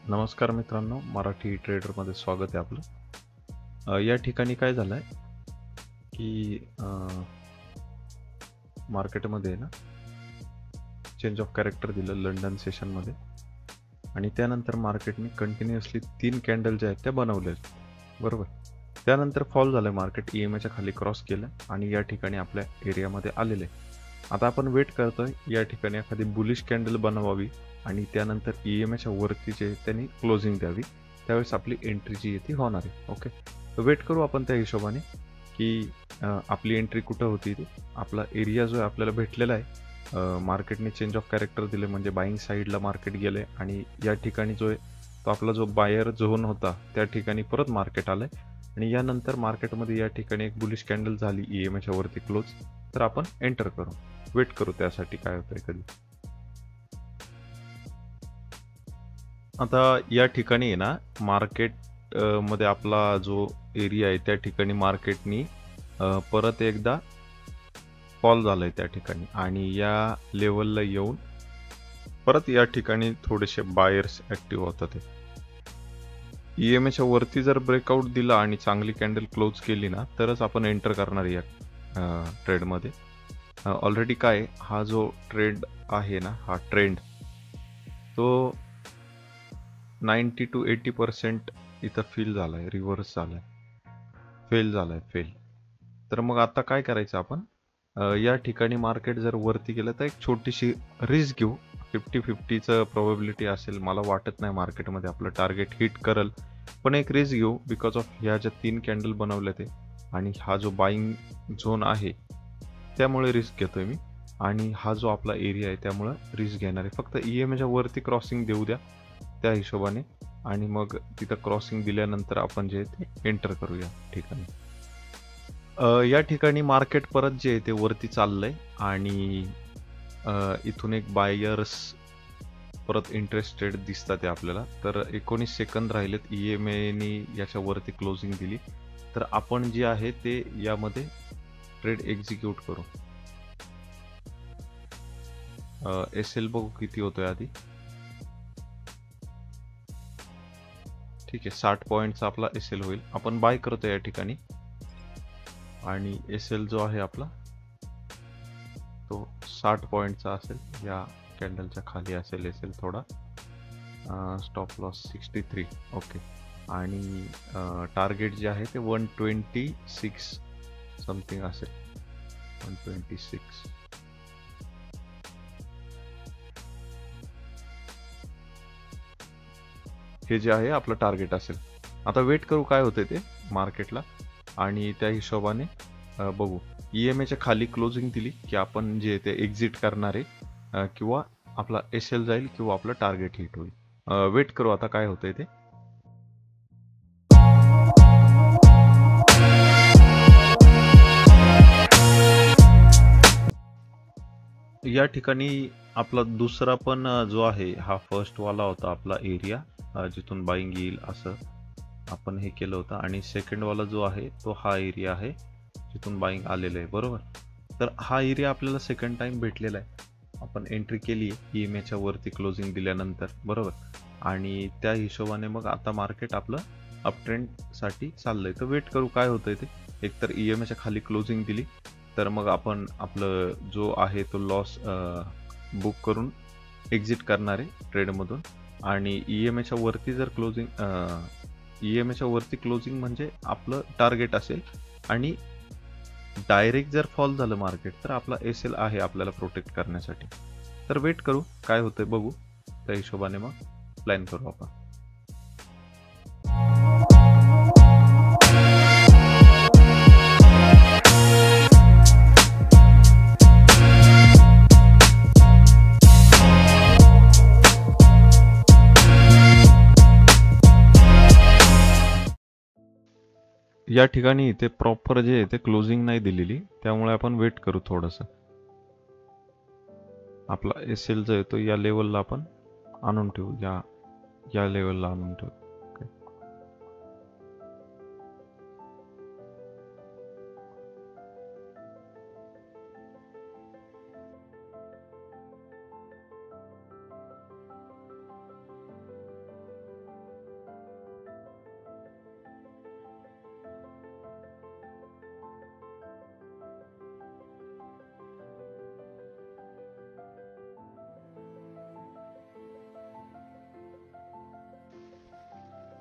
नमस्कार मित्रांनो, मराठी ट्रेडरमध्ये स्वागत आहे आपलं. या ठिकाणी काय झालं आहे की मार्केटमध्ये ना चेंज ऑफ कॅरेक्टर दिलं लंडन सेशनमध्ये आणि त्यानंतर मार्केटने कंटिन्युअसली 3 कॅन्डल ज्या आहेत त्या बनवल्या आहेत, बरोबर. त्यानंतर फॉल झालं, मार्केट EMAच्या खाली क्रॉस केलं आणि या ठिकाणी आपल्या एरियामध्ये आलेलं आहे. आता आपण वेट करतोय या ठिकाणी एखादी बुलिश कॅन्डल बनवावी आणि त्यानंतर EMAच्या वरती जे त्यांनी क्लोजिंग द्यावी, त्यावेळेस आपली एंट्री जी आहे ती होणार आहे. ओके, तर वेट करू आपण त्या हिशोबाने की आपली एंट्री कुठं होती ती. आपला एरिया जो आहे आपल्याला भेटलेला आहे. मार्केटने चेंज ऑफ कॅरेक्टर दिले म्हणजे बाईंग साईडला मार्केट गेले आणि या ठिकाणी जो आहे तो आपला जो बायर झोन होता त्या ठिकाणी परत मार्केट आलंय आणि यानंतर मार्केटमध्ये या ठिकाणी एक बुलिश कॅन्डल झाली EMAच्या वरती क्लोज. तर आपण एंटर करू, वेट करू त्यासाठी काय होतंय कधी. आता या ठिकाणी आहे ना मार्केट मध्ये आपला जो एरिया आहे त्या ठिकाणी मार्केटनी परत एकदा फॉल झालाय त्या ठिकाणी आणि या लेवलला येऊन परत या ठिकाणी थोडेसे बायर्स ऍक्टिव्ह होतात. EMAच्या वरती जर ब्रेकआउट दिला आणि चांगली कॅन्डल क्लोज केली ना तरच आपण एंटर करणार या ट्रेडमध्ये. ऑलरेडी काय हा जो ट्रेड आहे ना, हा ट्रेंड तो 90 to 80% इथं फील झालाय, रिव्हर्स झालाय, फेल झालाय, फेल. तर मग आता काय करायचं आपण, या ठिकाणी मार्केट जर वरती गेलं तर एक छोटीशी रिस्क घेऊ. 50-50चं प्रोबॅबिलिटी असेल, मला वाटत नाही मार्केटमध्ये आपलं टार्गेट हिट करल, पण एक रिस्क घेऊ बिकॉज ऑफ ह्या ज्या 3 कॅन्डल बनवल्या ते आणि हा जो बाईंग झोन आहे त्यामुळे रिस्क घेतोय मी आणि हा जो आपला एरिया आहे त्यामुळे रिस्क घेणार आहे. फक्त EMAच्या वरती क्रॉसिंग देऊ द्या त्या हिशोबाने आणि मग तिथं क्रॉसिंग दिल्यानंतर आपण जे ते एंटर करूया ठिकाणी. या ठिकाणी मार्केट परत जे आहे ते वरती चाललंय आणि इथून एक बायर्स परत इंटरेस्टेड दिसतात आहे आपल्याला. तर 19 सेकंद राहिलेत, EMAने याच्या वरती क्लोजिंग दिली तर आपण जे आहे ते यामध्ये ट्रेड एक्झिक्यूट करू. SL बघू किती होतोय आधी. ठीक आहे, 60 पॉईंटचा आपला SL होईल. आपण बाय करतो या ठिकाणी आणि SL जो आहे आपला तो 60 पॉईंटचा असेल, या कॅन्डलच्या खाली असेल SL थोडा. Stop loss 63. ओके, आणि टार्गेट जे आहे ते 126 समथिंग असेल, 126. हे जे आहे आपलं टार्गेट असेल. आता वेट करू काय होते ते मार्केटला आणि त्या हिशोबाने बघू. EMAच्या खाली क्लोजिंग दिली की आपण जे ते एक्झिट करणार आहे किंवा आपला SL जाईल किंवा आपलं टार्गेट हिट होईल. वेट करू आता काय होतंय ते. या ठिकाणी आपला दुसरा पण जो आहे हा फर्स्ट वाला होता आपला एरिया जिथून बाईंग येईल असं आपण हे केलं होतं आणि सेकंड वाला जो आहे तो हा एरिया आहे जिथून बाईंग आलेलं आहे, बरोबर. तर हा एरिया आपल्याला सेकंड टाइम भेटलेला आहे, आपण एंट्री केली आहे EMAच्या वरती क्लोजिंग दिल्यानंतर, बरोबर. आणि त्या हिशोबाने मग आता मार्केट आपलं अपट्रेंड साठी चाललंय. तर वेट करू काय होतंय ते. एकतर EMAच्या खाली क्लोजिंग दिली तर मग आपण आपलं जो आहे तो लॉस बुक करून एक्झिट करणार आहे ट्रेडमधून आणि EMAच्या वरती जर EMAच्या वरती क्लोजिंग म्हणजे आपलं टार्गेट असेल आणि डायरेक्ट जर फॉल झालं मार्केट तर आपला SL आहे आपल्याला प्रोटेक्ट करण्यासाठी. तर वेट करू काय होतंय बघू, त्या हिशोबाने मग प्लॅन करू आपण. या ठिकाणी ते प्रॉपर जे आहे ते क्लोजिंग नाही दिलेली, त्यामुळे आपण वेट करू थोडंसं. आपला SL जो आहे तो या लेवलला आपण आणून ठेवू, या लेवलला आणून ठेवू.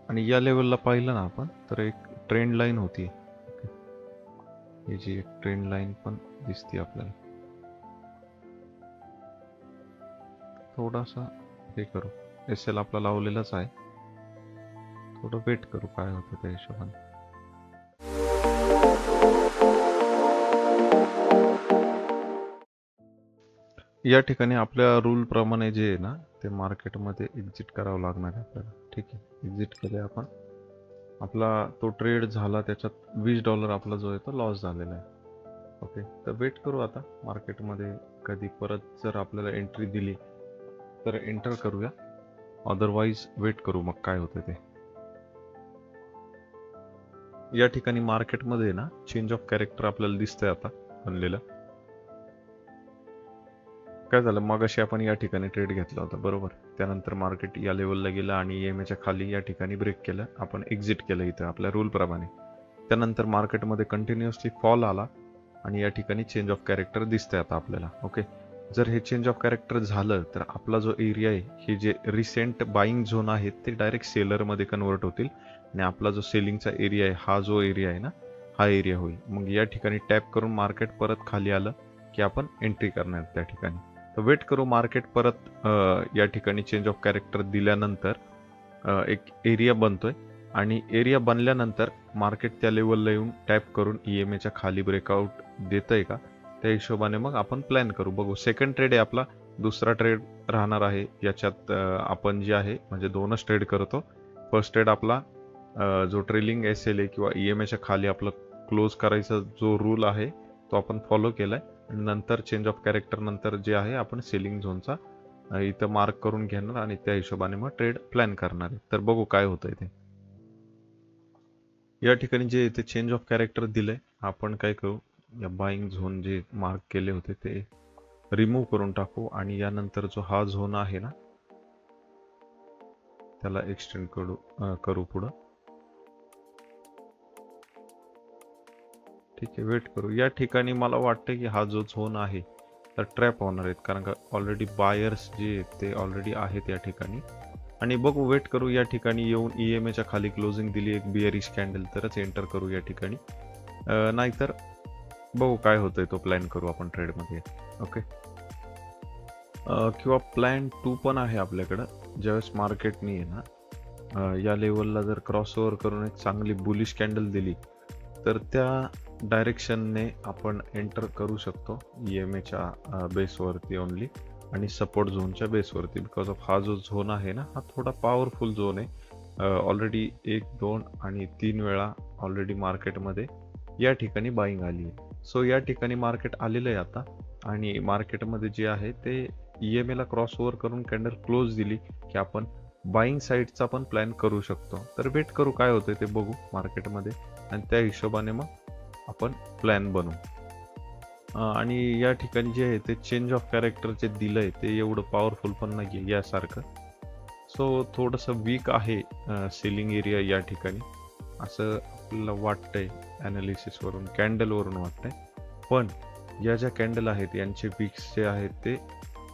आणि या लेवलला पाहिलं ना आपण तर एक ट्रेंड लाईन होती. ही जी एक ट्रेंड लाईन पण दिसते आपल्याला. थोडासा हे करू, SL आपला लावलेलाच आहे, थोडं वेट करू काय होतं त्या हिशोबाने. या ठिकाणी आपल्या रूल प्रमाणे जे आहे ना ते मार्केटमध्ये एक्झिट करावं लागणार आहे आपल्याला. ठीक आहे, एक्झिट केले आपण. आपला तो ट्रेड झाला, त्याच्यात $20 आपला जो आहे तो लॉस झालेला आहे. ओके, तर वेट करू आता मार्केटमध्ये कधी परत जर आपल्याला एंट्री दिली तर एंटर करूया, अदरवाईज वेट करू मग काय होतं ते. या ठिकाणी मार्केटमध्ये ना चेंज ऑफ कॅरेक्टर आपल्याला दिसतंय आता बनलेलं. काय झालं, मगाशी आपण या ठिकाणी ट्रेड घेतला होता बरोबर, त्यानंतर मार्केट या लेवलला गेलं आणि EMAच्या खाली या ठिकाणी ब्रेक केलं, आपण एक्झिट केलं इथं आपल्या रूल प्रमाणे. त्यानंतर मार्केटमध्ये कंटिन्युअसली फॉल आला आणि या ठिकाणी चेंज ऑफ कॅरेक्टर दिसतंय आता आपल्याला. ओके, जर हे चेंज ऑफ कॅरेक्टर झालं तर आपला जो एरिया आहे, हे जे रिसेंट बाईंग झोन आहेत ते डायरेक्ट सेलरमध्ये कन्वर्ट होतील आणि आपला जो सेलिंगचा एरिया आहे, हा जो एरिया आहे ना, हा एरिया होईल. मग या ठिकाणी टॅप करून मार्केट परत खाली आलं की आपण एंट्री करणार त्या ठिकाणी. तर वेट करू मार्केट परत या ठिकाणी चेंज ऑफ कॅरेक्टर दिल्यानंतर एक एरिया बनतोय आणि एरिया बनल्यानंतर मार्केट त्या लेवलला येऊन टॅप करून EMAच्या खाली ब्रेकआउट देतंय का त्या हिशोबाने मग आपण प्लॅन करू. बघू, सेकंड ट्रेड आहे आपला, दुसरा ट्रेड राहणार आहे याच्यात. आपण जे आहे म्हणजे 2च ट्रेड करतो. फर्स्ट ट्रेड आपला जो ट्रेलिंग SL किंवा EMAच्या खाली आपलं क्लोज करायचा जो रूल आहे तो आपण फॉलो केलाय. नंतर चेंज ऑफ कॅरेक्टर नंतर जे आहे आपण सेलिंग झोनचा इथं मार्क करून घेणार आणि त्या हिशोबाने मग ट्रेड प्लॅन करणार आहे. तर बघू काय होतंय ते. या ठिकाणी जे इथे चेंज ऑफ कॅरेक्टर दिलंय, आपण काय करू, या बाईंग झोन जे मार्क केले होते ते रिमूव्ह करून टाकू आणि यानंतर जो हा झोन आहे ना त्याला एक्सटेंड करू पुढं. ठीक आहे, वेट करू. या ठिकाणी मला वाटतं की हा जो झोन आहे तर ट्रॅप होणार आहेत, कारण का ऑलरेडी बायर्स जे ते ऑलरेडी आहेत या ठिकाणी. आणि बघू, वेट करू. या ठिकाणी येऊन EMAच्या खाली क्लोजिंग दिली एक बिअरिश कॅन्डल तरच एंटर करू या ठिकाणी, नाहीतर बघू काय होतंय तो प्लॅन करू आपण ट्रेडमध्ये. ओके, किंवा प्लॅन 2 पण आहे आपल्याकडं. ज्यावेळेस मार्केटनी आहे ना या लेवलला जर क्रॉसओव्हर करून एक चांगली बुलिश कॅन्डल दिली तर त्या डायरेक्शनने आपण एंटर करू शकतो EMAच्या बेसवरती ओनली आणि सपोर्ट झोनच्या बेसवरती. बिकॉज ऑफ हा जो झोन आहे ना हा थोडा पॉवरफुल झोन आहे. ऑलरेडी 1, 2 आणि 3 वेळा ऑलरेडी मार्केटमध्ये या ठिकाणी बाईंग आली आहे. सो या ठिकाणी मार्केट आलेलं आहे आता आणि मार्केटमध्ये जे आहे ते EMAला क्रॉस ओव्हर करून कॅन्डल क्लोज दिली की आपण बाईंग साईडचा पण प्लॅन करू शकतो. तर वेट करू काय होतंय ते बघू मार्केटमध्ये आणि त्या हिशोबाने मग आपण प्लॅन बनवू. आणि या ठिकाणी जे आहे ते चेंज ऑफ कॅरेक्टर जे दिलंय ते एवढं पॉवरफुल पण नाही आहे यासारखं. सो थोडंसं वीक आहे सेलिंग एरिया या ठिकाणी असं आपल्याला वाटतंय, ॲनालिसिसवरून कॅन्डलवरून वाटतंय. पण या ज्या कॅन्डल आहेत यांचे विक्स जे आहेत ते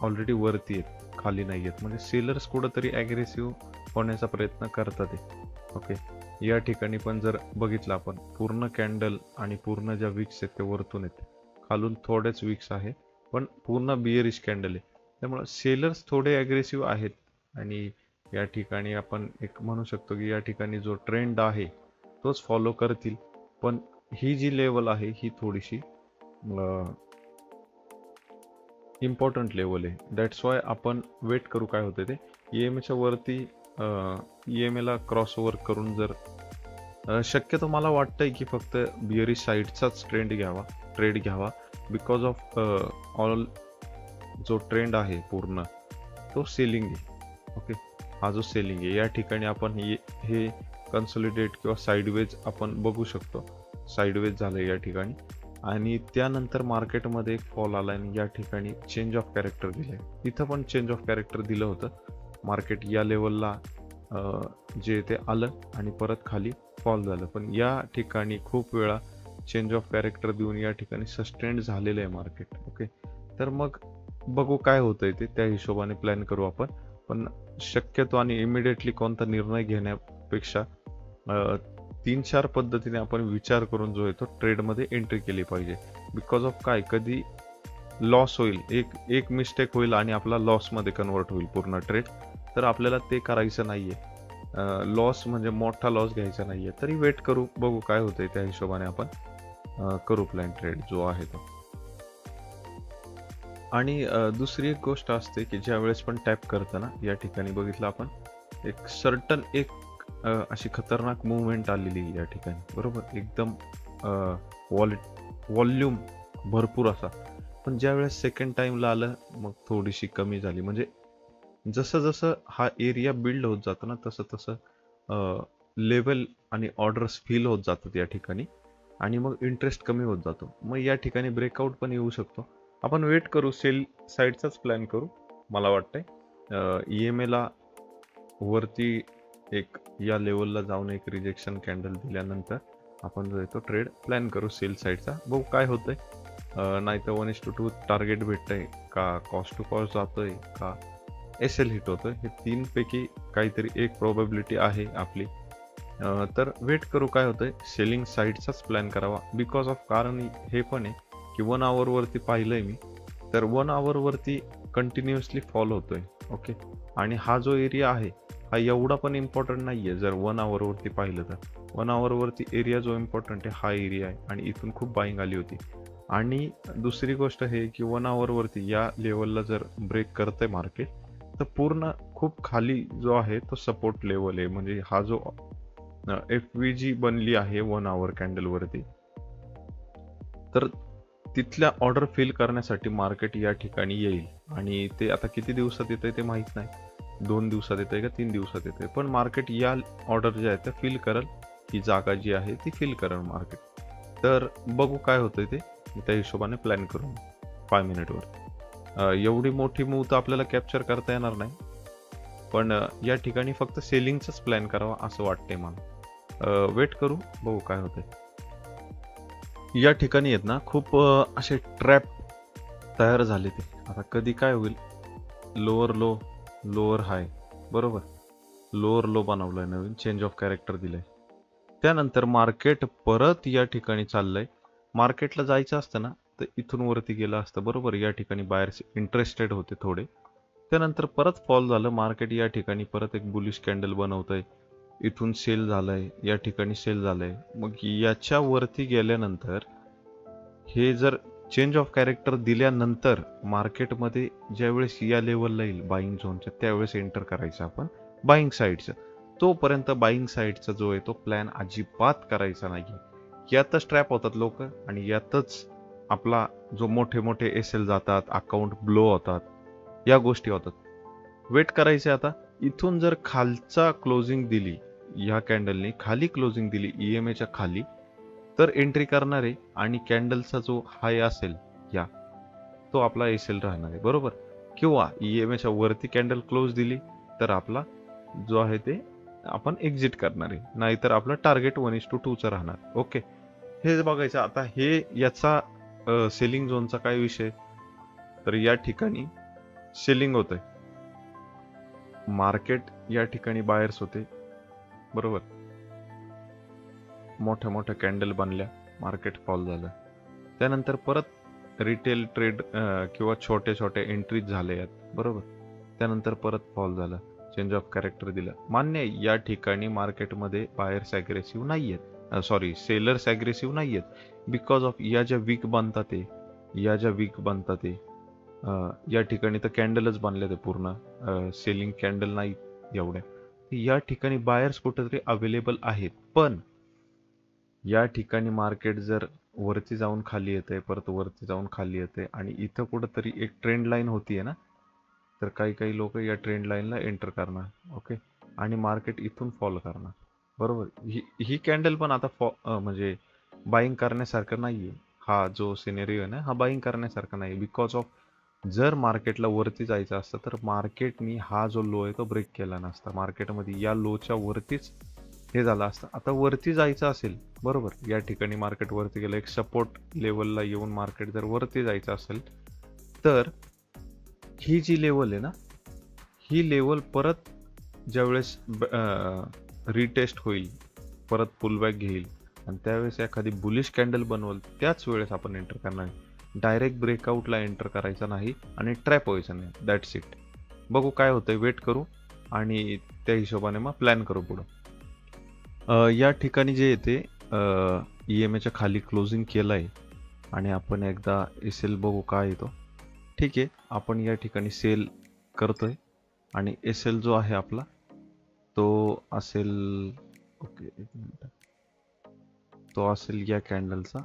ऑलरेडी वरती आहेत, खाली नाही आहेत. म्हणजे सेलर्स कुठंतरी ॲग्रेसिव्ह होण्याचा प्रयत्न करतात. ओके, या ठिकाणी पण जर बघितलं आपण पूर्ण कॅन्डल आणि पूर्ण ज्या विक्स आहेत ते वरतून आहेत, खालून थोडेच विक्स आहे पण पूर्ण बिअरिश कॅन्डल आहे. त्यामुळे सेलर्स थोडे ॲग्रेसिव्ह आहेत आणि या ठिकाणी आपण एक म्हणू शकतो की या ठिकाणी जो ट्रेंड आहे तोच फॉलो करतील. पण ही जी लेवल आहे ही थोडीशी इम्पॉर्टंट लेवल आहे. दॅट्स वाय आपण वेट करू काय होते ते. EMAच्या वरती EMAला क्रॉस ओव्हर करून जर शक्यतो मला वाटतंय की फक्त बिअरिश साईडचाच ट्रेड घ्यावा बिकॉज ऑफ ऑल जो ट्रेंड आहे पूर्ण तो सेलिंग आहे. ओके, हा जो सेलिंग आहे या ठिकाणी आपण हे कन्सोलिडेट किंवा साईडवेज आपण बघू शकतो. साईडवेज झालं या ठिकाणी आणि त्यानंतर मार्केटमध्ये एक फॉल आला आणि या ठिकाणी चेंज ऑफ कॅरेक्टर दिलंय. इथं पण चेंज ऑफ कॅरेक्टर दिलं होतं. मार्केट या लेवलला जे ते आलं आणि परत खाली फॉल झालं. पण या ठिकाणी खूप वेळा चेंज ऑफ कॅरेक्टर देऊन या ठिकाणी सस्टेंड झालेलं आहे मार्केट. ओके, तर मग बघू काय होतंय ते, त्या हिशोबाने प्लॅन करू आपण. पण शक्यतो आणि इमिडिएटली कोणता निर्णय घेण्या पेक्षा 3-4 पद्धतीने आपण विचार करून जो आहे तो ट्रेडमध्ये एंट्री केली पाहिजे. बिकॉज ऑफ काय, कधी लॉस होईल, एक मिस्टेक होईल आणि आपला लॉसमध्ये कन्वर्ट होईल पूर्ण ट्रेड. तर आपल्याला ते करायचं नाहीये. लॉस म्हणजे मोठा लॉस घ्यायचा नाहीये. तरी वेट करू, बघू काय होतंय, त्या हिशोबाने आपण करू प्लॅन ट्रेड जो आहे तो. आणि दुसरी एक गोष्ट असते की ज्या वेळेस पण टॅप करताना या ठिकाणी बघितलं आपण एक सर्टन अशी खतरनाक मुवमेंट आलेली आहे या ठिकाणी, बरोबर, एकदम व्हॉल्यूम भरपूर असा. पण ज्या वेळेस सेकंड टाइमला आलं मग थोडीशी कमी झाली. म्हणजे जसं जसं हा एरिया बिल्ड होत जातो ना तसं तसं लेवल आणि ऑर्डर्स फिल होत जातात या ठिकाणी आणि मग इंटरेस्ट कमी होत जातो. मग या ठिकाणी ब्रेकआउट पण येऊ शकतो. आपण वेट करू, सेल साईडचाच प्लॅन करू मला वाटतंय. EMA ला वरती एक या लेवलला जाऊन एक रिजेक्शन कॅन्डल दिल्यानंतर आपण जो आहे तो ट्रेड प्लॅन करू सेल साईडचा. बघू काय होतंय. नाही तर 1:2 टार्गेट भेटतंय का, कॉस्ट टू कॉस्ट जातोय का, SL हिट होतोय, हे 3 पैकी काहीतरी एक प्रोबॅबिलिटी आहे आपली. तर वेट करू काय होतंय. सेलिंग साईडचाच प्लॅन करावा. बिकॉज ऑफ कारण हे पण आहे की 1 आवर वरती पाहिलंय मी, तर 1 आवर वरती कंटिन्युअसली फॉल होतोय. ओके, आणि हा जो एरिया आहे हा एवढा पण इम्पॉर्टंट नाहीये. जर 1 आवर वरती पाहिलं तर 1 आवर वरती एरिया जो इम्पॉर्टंट आहे हा एरिया आहे आणि इथून खूप बाईंग आली होती. आणि दुसरी गोष्ट हे की 1 आवर वरती या लेवलला जर ब्रेक करतंय मार्केट तर पूर्ण खूप खाली जो आहे तो सपोर्ट लेवल आहे. म्हणजे हा जो FVG बनली आहे 1 आवर कॅन्डल वरती, तर तिथल्या ऑर्डर फिल करण्यासाठी मार्केट या ठिकाणी येईल. आणि ते आता किती दिवसात येतंय ते माहित नाही, 2 दिवसात येतंय का 3 दिवसात येतंय, पण मार्केट या ऑर्डर ज्या आहेत त्या फिल करल. ही जागा जी आहे ती फिल करल मार्केट. तर बघू काय होतंय ते, त्या हिशोबाने प्लॅन करू 5 मिनिटवर. एवढी मोठी मूव तर आपल्याला कॅप्चर करता येणार नाही, पण या ठिकाणी फक्त सेलिंगचाच प्लॅन करावा असं वाटतंय मला. वेट करू, बघू काय होतंय. या ठिकाणी आहेत ना खूप असे ट्रॅप तयार झाले ते. आता कधी काय होईल, लोअर लो लोअर हाय, बरोबर, लोअर लो बनवलंय, नवीन चेंज ऑफ कॅरेक्टर दिलंय. त्यानंतर मार्केट परत या ठिकाणी चाललंय. मार्केटला जायचं असतं ना तर इथून वरती गेलं असतं, बरोबर. या ठिकाणी बायर्स इंटरेस्टेड होते थोडे. त्यानंतर परत फॉल झालं मार्केट. या ठिकाणी परत एक बुलिश कॅन्डल बनवतंय, इथून सेल झालंय, या ठिकाणी सेल झालंय. मग याच्या वरती गेल्यानंतर हे जर चेंज ऑफ कॅरेक्टर दिल्यानंतर मार्केटमध्ये ज्यावेळेस या लेवलला येईल बाईंग झोनच्या त्यावेळेस एंटर करायचं आपण बाईंग साईडचं. तोपर्यंत बाईंग साईडचा जो आहे तो प्लॅन अजिबात करायचा नाही. यातच ट्रॅप होतात लोक आणि यातच आपला जो मोठे मोठे SL जातात, अकाउंट ब्लो होतात, या गोष्टी होतात. वेट करायचे. आता इथून जर खालचा क्लोजिंग दिली, या कॅन्डलने खाली क्लोजिंग दिली EMAच्या खाली, तर एंट्री करणार आहे. आणि कॅन्डलचा जो हाय असेल या, तो आपला SL राहणार आहे, बरोबर. किंवा EMAच्या वरती कॅन्डल क्लोज दिली तर आपला जो आहे ते आपण एक्झिट करणार आहे. नाहीतर आपलं टार्गेट 1:2 चं राहणार. ओके, हे बघायचं. आता हे याचा सेलिंग झोनचा काय विषय, तर या ठिकाणी सेलिंग होतंय मार्केट, या ठिकाणी बायर्स होते, बरोबर. मोठ्या मोठ्या कॅन्डल बनल्या, मार्केट फॉल झालं. त्यानंतर परत रिटेल ट्रेड किंवा छोटे छोटे एंट्रीज झाले यात, बरोबर. त्यानंतर परत फॉल झाला, चेंज ऑफ कॅरेक्टर दिलं. मान्य आहे या ठिकाणी मार्केटमध्ये बायर्स ॲग्रेसिव्ह नाहीयेत, सेलर्स ॲग्रेसिव्ह नाहीयेत. बिकॉज ऑफ या ज्या वीक बनतात ते, या ठिकाणी तर कॅन्डलच बनले ते पूर्ण, सेलिंग कॅन्डल नाही एवढ्या. या ठिकाणी बायर्स कुठेतरी अवेलेबल आहेत. पण या ठिकाणी मार्केट जर वरती जाऊन खाली येते, परत वरती जाऊन खाली येते आणि इथं कुठंतरी एक ट्रेंड लाईन होतीये ना, तर काही लोक या ट्रेंड लाईनला एंटर करणार. ओके, आणि मार्केट इथून फॉलो करणार, बरोबर. ही कॅन्डल पण आता म्हणजे बाईंग करण्यासारखं नाहीये. हा जो सिनेरियो आहे ना, हा बाईंग करण्यासारखा नाही. बिकॉज ऑफ जर मार्केटला वरती जायचं असतं तर मार्केटनी हा जो लो आहे तो ब्रेक केला नसता. मार्केटमध्ये या लोच्या वरतीच हे झालं असतं. आता वरती जायचं असेल, बरोबर, या ठिकाणी मार्केट वरती गेलं, एक सपोर्ट लेवलला येऊन मार्केट जर वरती जायचं असेल तर ही जी लेवल आहे ना, ही लेवल परत ज्यावेळेस रिटेस्ट होईल, परत पुलबॅक घेईल आणि त्यावेळेस एखादी बुलिश कॅन्डल बनवल, त्याच वेळेस आपण एंटर करणार आहे. डायरेक्ट ब्रेकआउटला एंटर करायचा नाही आणि ट्रॅप व्हायचं नाही. That's it. बघू काय होतंय, वेट करू आणि त्या हिशोबाने मग प्लॅन करू पुढं. या ठिकाणी जे येते EMA च्या खाली क्लोजिंग केलं आहे आणि आपण एकदा SL बघू काय येतो. ठीक आहे, आपण या ठिकाणी सेल करतोय आणि SL जो आहे आपला तो असेल, ओके एक मिनिट, तो असेल या कॅन्डलचा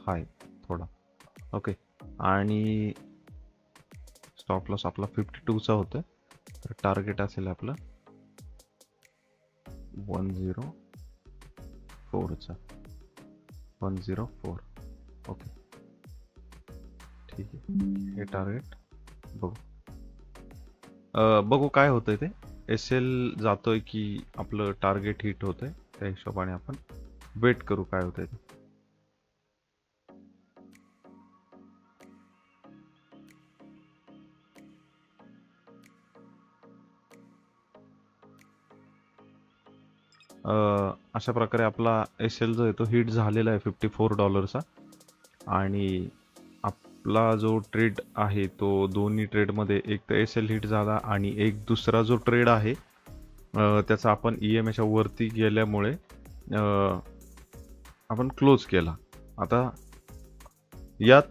हाय थोडा. ओके, आणि स्टॉप लॉस आपला 52चा होतोय, तर टार्गेट असेल आपलं 104चा 104. ओके ठीक आहे, हे टार्गेट बघू. बघू काय होतंय ते. SL जातोय की आपलं टार्गेट हिट होतंय, त्या हिशोबाने आपण वेट करू काय होतंय ते. अशा प्रकारे आपला SL जो आहे तो हिट झालेला आहे $54 आणि आपला जो ट्रेड आहे तो दोन्ही ट्रेडमध्ये एक तर SL हिट झाला आणि एक दुसरा जो ट्रेड आहे त्याचा आपण EMA च्या वरती गेल्यामुळे आपण क्लोज केला. आता यात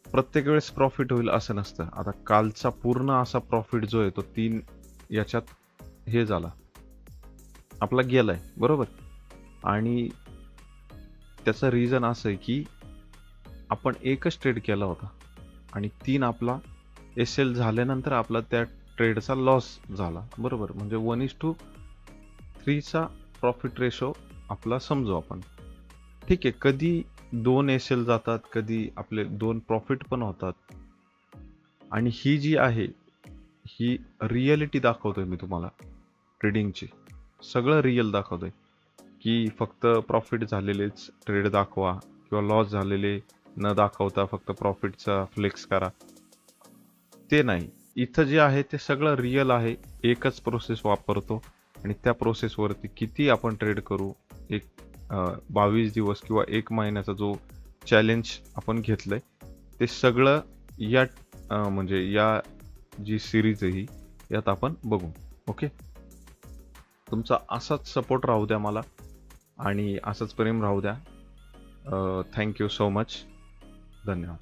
प्रत्येक वेळेस प्रॉफिट होईल असं नसतं. आता कालचा पूर्ण असा प्रॉफिट जो आहे तो 3 याच्यात हे झाला, आपला गेलाय बरोबर. आणि त्याचं रिझन असं आहे की आपण एकच ट्रेड केला होता आणि 3 आपला SL झाल्यानंतर आपला त्या ट्रेडचा लॉस झाला बरोबर. म्हणजे 1:3चा प्रॉफिट रेशो आपला समजू आपण. ठीक आहे, कधी 2 SL जातात, कधी आपले 2 प्रॉफिट पण होतात. आणि ही जी आहे ही रिअलिटी दाखवतोय मी तुम्हाला ट्रेडिंगची, सगळं रिअल दाखवतोय की फक्त प्रॉफिट झालेलेच ट्रेड दाखवा किंवा लॉस झालेले न दाखवता फक्त प्रॉफिटचा फ्लेक्स करा, ते नाही. इथं जे आहे ते सगळं रिअल आहे. एकच प्रोसेस वापरतो आणि त्या प्रोसेसवरती किती आपण ट्रेड करू, एक 22 दिवस किंवा 1 महिन्याचा जो चॅलेंज आपण घेतलंय ते सगळं या म्हणजे या जी सिरीज आहे यात आपण बघू. ओके, तुमचा असाच सपोर्ट राहू द्या मला आणि असंच प्रेम राहू द्या. Thank you so much. धन्यवाद.